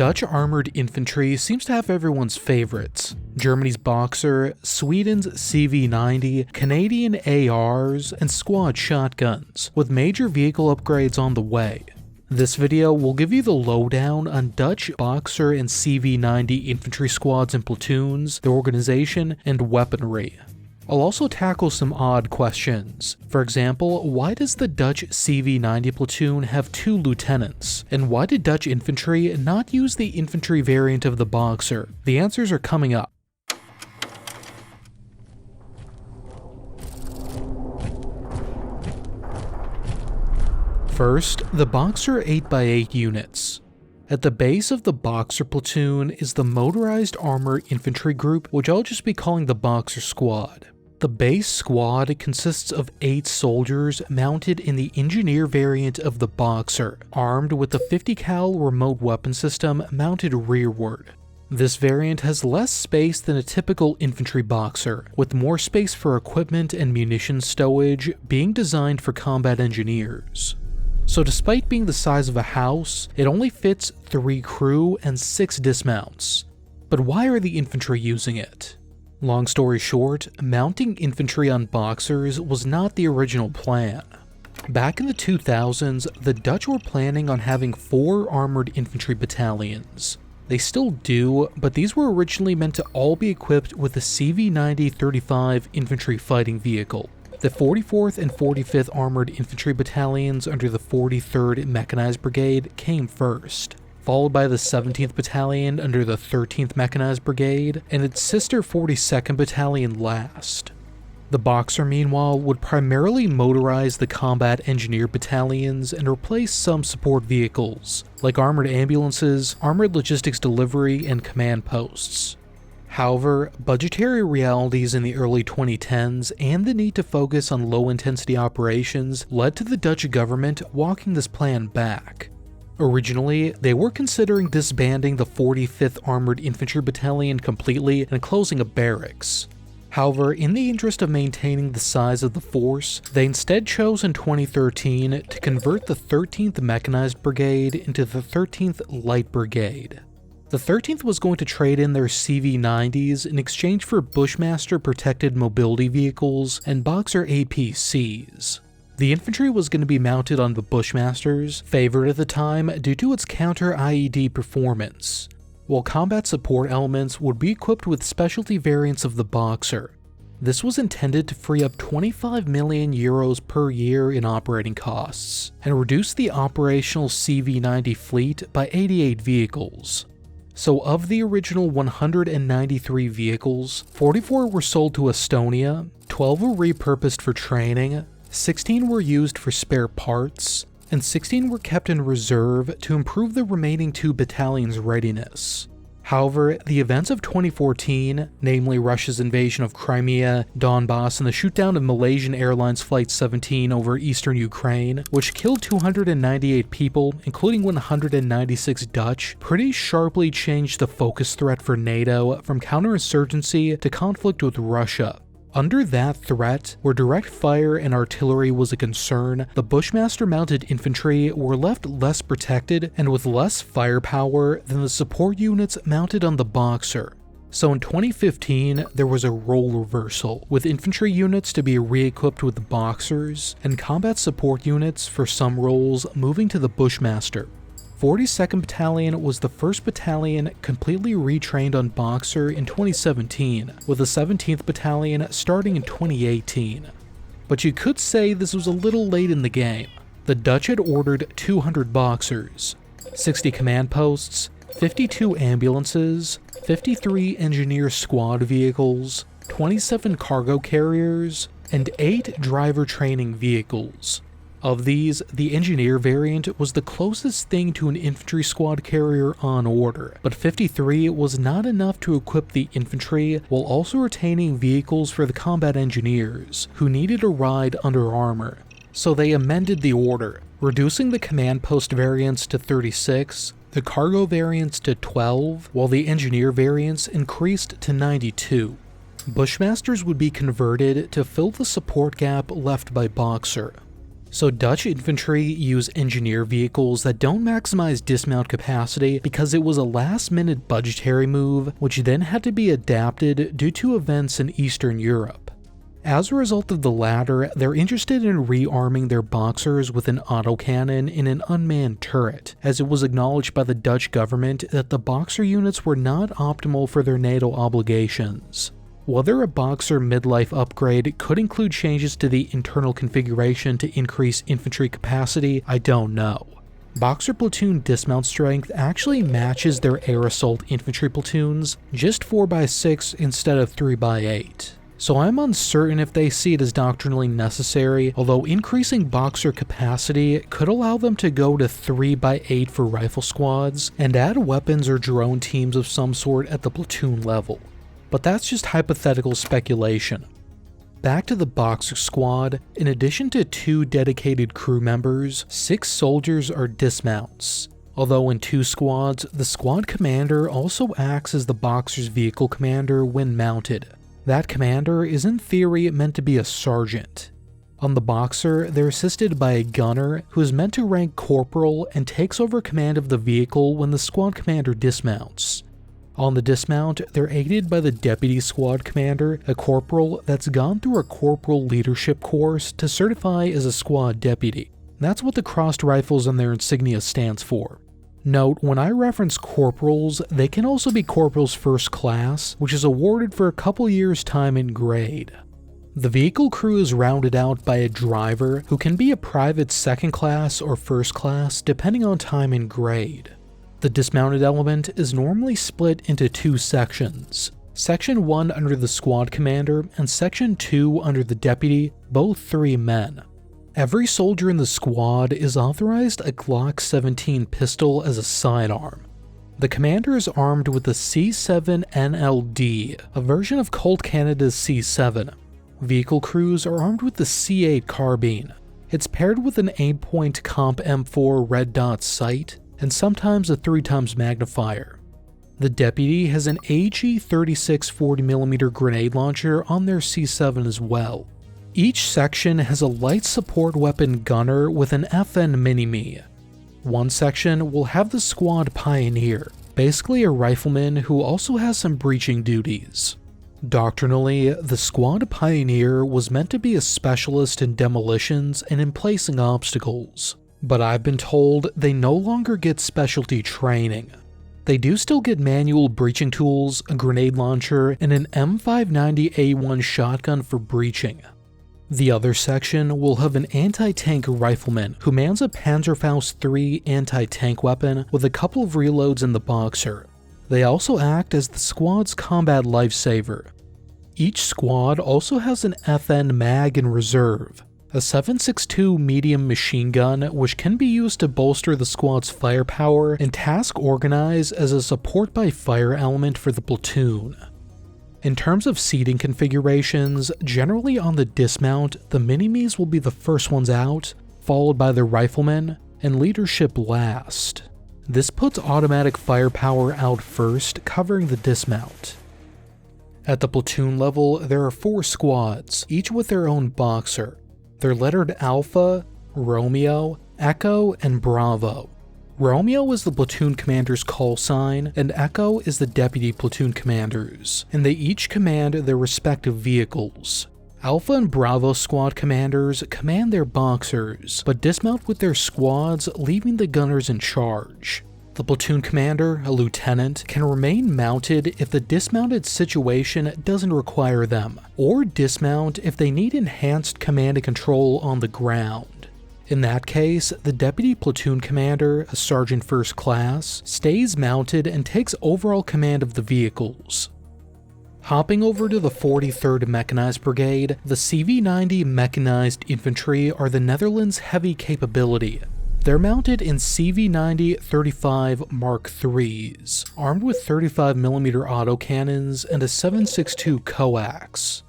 Dutch armored infantry seems to have everyone's favorites. Germany's Boxer, Sweden's CV90, Canadian ARs, and squad shotguns, with major vehicle upgrades on the way. This video will give you the lowdown on Dutch Boxer and CV90 infantry squads and platoons, their organization, and weaponry. I'll also tackle some odd questions. For example, why does the Dutch CV90 platoon have 2 lieutenants? And why did Dutch infantry not use the infantry variant of the Boxer? The answers are coming up. First, the Boxer 8x8 units. At the base of the Boxer platoon is the motorized armor infantry group, which I'll just be calling the Boxer squad. The base squad consists of 8 soldiers mounted in the engineer variant of the Boxer, armed with a 50 cal remote weapon system mounted rearward. This variant has less space than a typical infantry Boxer, with more space for equipment and munitions stowage, being designed for combat engineers. So despite being the size of a house, it only fits 3 crew and 6 dismounts. But why are the infantry using it? Long story short, mounting infantry on Boxers was not the original plan. Back in the 2000s, the Dutch were planning on having 4 armored infantry battalions. They still do, but these were originally meant to all be equipped with the CV90-35 infantry fighting vehicle. The 44th and 45th Armored Infantry Battalions under the 43rd Mechanized Brigade came first, followed by the 17th Battalion under the 13th Mechanized Brigade, and its sister 42nd Battalion last. The Boxer, meanwhile, would primarily motorize the combat engineer battalions and replace some support vehicles, like armored ambulances, armored logistics delivery, and command posts. However, budgetary realities in the early 2010s and the need to focus on low-intensity operations led to the Dutch government walking this plan back. Originally, they were considering disbanding the 45th Armored Infantry Battalion completely and closing a barracks. However, in the interest of maintaining the size of the force, they instead chose in 2013 to convert the 13th Mechanized Brigade into the 13th Light Brigade. The 13th was going to trade in their CV90s in exchange for Bushmaster protected mobility vehicles and Boxer APCs. The infantry was going to be mounted on the Bushmasters, favored at the time due to its counter-IED performance, while combat support elements would be equipped with specialty variants of the Boxer. This was intended to free up 25 million euros per year in operating costs, and reduce the operational CV90 fleet by 88 vehicles. So of the original 193 vehicles, 44 were sold to Estonia, 12 were repurposed for training, 16 were used for spare parts, and 16 were kept in reserve to improve the remaining 2 battalions' readiness. However, the events of 2014, namely Russia's invasion of Crimea, Donbass, and the shootdown of Malaysian Airlines Flight 17 over eastern Ukraine, which killed 298 people, including 196 Dutch, pretty sharply changed the focus threat for NATO from counterinsurgency to conflict with Russia. Under that threat, where direct fire and artillery was a concern, the Bushmaster-mounted infantry were left less protected and with less firepower than the support units mounted on the Boxer. So in 2015, there was a role reversal, with infantry units to be re-equipped with the Boxers, and combat support units for some roles moving to the Bushmaster. 42nd Battalion was the first battalion completely retrained on Boxer in 2017, with the 17th Battalion starting in 2018. But you could say this was a little late in the game. The Dutch had ordered 200 Boxers, 60 command posts, 52 ambulances, 53 engineer squad vehicles, 27 cargo carriers, and 8 driver training vehicles. Of these, the engineer variant was the closest thing to an infantry squad carrier on order, but 53 was not enough to equip the infantry while also retaining vehicles for the combat engineers, who needed a ride under armor. So they amended the order, reducing the command post variants to 36, the cargo variants to 12, while the engineer variants increased to 92. Bushmasters would be converted to fill the support gap left by Boxer. So Dutch infantry use engineer vehicles that don't maximize dismount capacity because it was a last-minute budgetary move, which then had to be adapted due to events in Eastern Europe. As a result of the latter, they're interested in rearming their Boxers with an autocannon in an unmanned turret, as it was acknowledged by the Dutch government that the Boxer units were not optimal for their NATO obligations. Whether a Boxer midlife upgrade could include changes to the internal configuration to increase infantry capacity, I don't know. Boxer platoon dismount strength actually matches their air assault infantry platoons, just 4x6 instead of 3x8. So I'm uncertain if they see it as doctrinally necessary, although increasing Boxer capacity could allow them to go to 3x8 for rifle squads, and add weapons or drone teams of some sort at the platoon level. But that's just hypothetical speculation. Back to the Boxer squad, in addition to 2 dedicated crew members, 6 soldiers are dismounts. Although in 2 squads, the squad commander also acts as the Boxer's vehicle commander when mounted. That commander is in theory meant to be a sergeant. On the Boxer, they're assisted by a gunner who is meant to rank corporal and takes over command of the vehicle when the squad commander dismounts. On the dismount, they're aided by the deputy squad commander, a corporal that's gone through a corporal leadership course to certify as a squad deputy. That's what the crossed rifles on their insignia stands for. Note, when I reference corporals, they can also be corporals first class, which is awarded for a couple years' time in grade. The vehicle crew is rounded out by a driver who can be a private second class or first class depending on time in grade. The dismounted element is normally split into 2 sections. Section 1 under the squad commander and Section 2 under the deputy, both 3 men. Every soldier in the squad is authorized a Glock 17 pistol as a sidearm. The commander is armed with the C7 NLD, a version of Colt Canada's C7. Vehicle crews are armed with the C8 carbine. It's paired with an 8-point Comp M4 red dot sight, and sometimes a 3x magnifier. The deputy has an AG-36 40mm grenade launcher on their C7 as well. Each section has a light support weapon gunner with an FN Mini-Me. One section will have the squad pioneer, basically a rifleman who also has some breaching duties. Doctrinally, the squad pioneer was meant to be a specialist in demolitions and in placing obstacles. But I've been told they no longer get specialty training. They do still get manual breaching tools, a grenade launcher, and an M590A1 shotgun for breaching. The other section will have an anti-tank rifleman who mans a Panzerfaust III anti-tank weapon with a couple of reloads in the Boxer. They also act as the squad's combat lifesaver. Each squad also has an FN mag in reserve, a 7.62 medium machine gun which can be used to bolster the squad's firepower and task organize as a support by fire element for the platoon. In terms of seating configurations, generally on the dismount, the Mini-Me's will be the first ones out, followed by the riflemen, and leadership last. This puts automatic firepower out first, covering the dismount. At the platoon level, there are 4 squads, each with their own Boxer. They're lettered Alpha, Romeo, Echo, and Bravo. Romeo is the platoon commander's call sign, and Echo is the deputy platoon commander's, and they each command their respective vehicles. Alpha and Bravo squad commanders command their Boxers, but dismount with their squads, leaving the gunners in charge. The platoon commander, a lieutenant, can remain mounted if the dismounted situation doesn't require them, or dismount if they need enhanced command and control on the ground. In that case, the deputy platoon commander, a sergeant first class, stays mounted and takes overall command of the vehicles. Hopping over to the 43rd Mechanized Brigade, the CV90 Mechanized Infantry are the Netherlands' heavy capability. They're mounted in CV90 35 Mark IIIs, armed with 35mm autocannons and a 7.62 coax.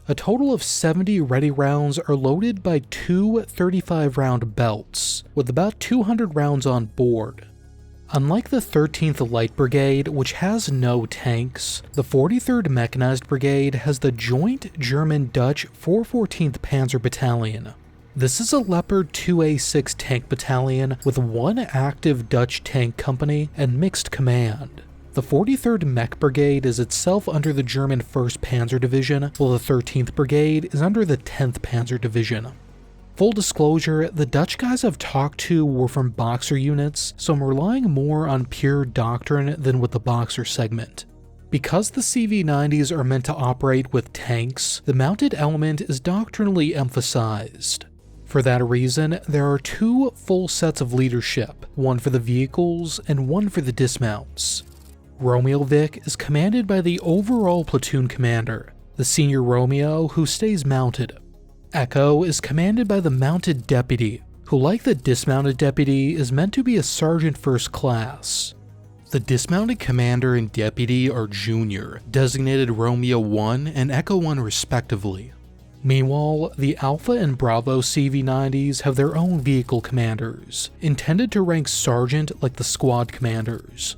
A total of 70 ready rounds are loaded by 2 35-round belts, with about 200 rounds on board. Unlike the 13th Light Brigade, which has no tanks, the 43rd Mechanized Brigade has the joint German-Dutch 414th Panzer Battalion. This is a Leopard 2A6 tank battalion with one active Dutch tank company and mixed command. The 43rd Mech Brigade is itself under the German 1st Panzer Division, while the 13th Brigade is under the 10th Panzer Division. Full disclosure, the Dutch guys I've talked to were from Boxer units, so I'm relying more on pure doctrine than with the Boxer segment. Because the CV90s are meant to operate with tanks, the mounted element is doctrinally emphasized. For that reason, there are two full sets of leadership, one for the vehicles and one for the dismounts. Romeo Vic is commanded by the overall platoon commander, the senior Romeo, who stays mounted. Echo is commanded by the mounted deputy, who, like the dismounted deputy, is meant to be a sergeant first class. The dismounted commander and deputy are junior, designated Romeo 1 and Echo 1 respectively. Meanwhile, the Alpha and Bravo CV90s have their own vehicle commanders, intended to rank sergeant like the squad commanders.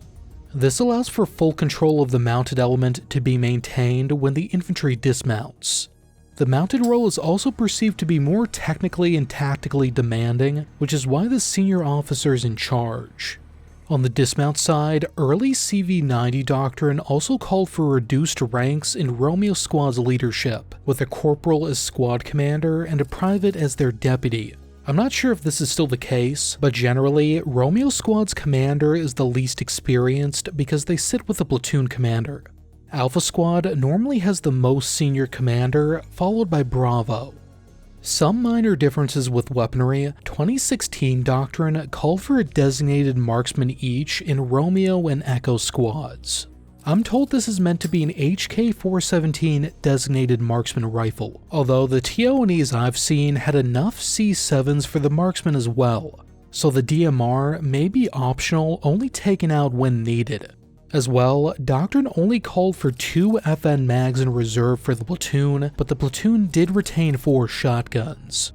This allows for full control of the mounted element to be maintained when the infantry dismounts. The mounted role is also perceived to be more technically and tactically demanding, which is why the senior officer is in charge. On the dismount side, early CV90 doctrine also called for reduced ranks in Romeo Squad's leadership, with a corporal as squad commander and a private as their deputy. I'm not sure if this is still the case, but generally, Romeo Squad's commander is the least experienced because they sit with the platoon commander. Alpha Squad normally has the most senior commander, followed by Bravo. Some minor differences with weaponry. 2016 doctrine called for a designated marksman each in Romeo and Echo squads. I'm told this is meant to be an HK-417 designated marksman rifle, although the TO&Es I've seen had enough C7s for the marksman as well, so the DMR may be optional, only taken out when needed. As well, doctrine only called for 2 FN mags in reserve for the platoon, but the platoon did retain 4 shotguns.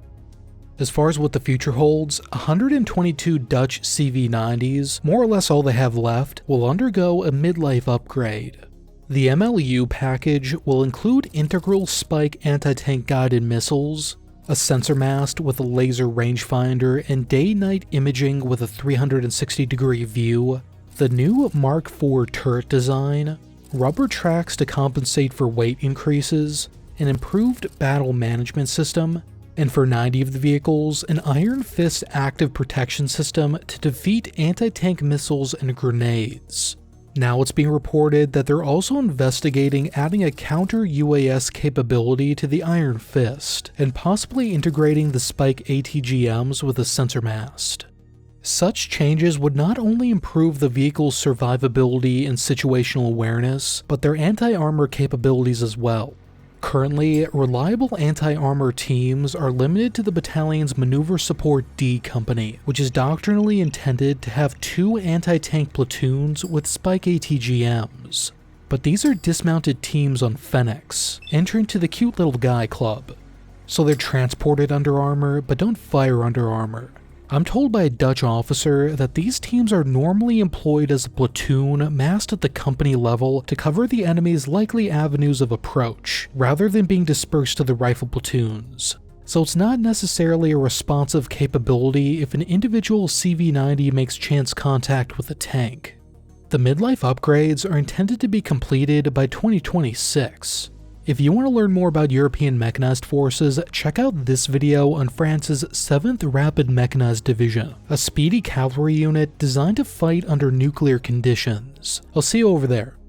As far as what the future holds, 122 Dutch CV90s, more or less all they have left, will undergo a midlife upgrade. The MLU package will include integral spike anti-tank guided missiles, a sensor mast with a laser rangefinder and day-night imaging with a 360-degree view, the new Mark IV turret design, rubber tracks to compensate for weight increases, an improved battle management system, and for 90 of the vehicles, an Iron Fist active protection system to defeat anti-tank missiles and grenades. Now it's being reported that they're also investigating adding a counter-UAS capability to the Iron Fist, and possibly integrating the Spike ATGMs with a sensor mast. Such changes would not only improve the vehicle's survivability and situational awareness, but their anti-armor capabilities as well. Currently, reliable anti-armor teams are limited to the battalion's Manoeuver Support D Company, which is doctrinally intended to have 2 anti-tank platoons with Spike ATGMs. But these are dismounted teams on Fenix, entering to the cute little guy club. So they're transported under armor, but don't fire under armor. I'm told by a Dutch officer that these teams are normally employed as a platoon massed at the company level to cover the enemy's likely avenues of approach, rather than being dispersed to the rifle platoons. So it's not necessarily a responsive capability if an individual CV90 makes chance contact with a tank. The midlife upgrades are intended to be completed by 2026. If you want to learn more about European mechanized forces, check out this video on France's 7th Rapid Mechanized Division, a speedy cavalry unit designed to fight under nuclear conditions. I'll see you over there.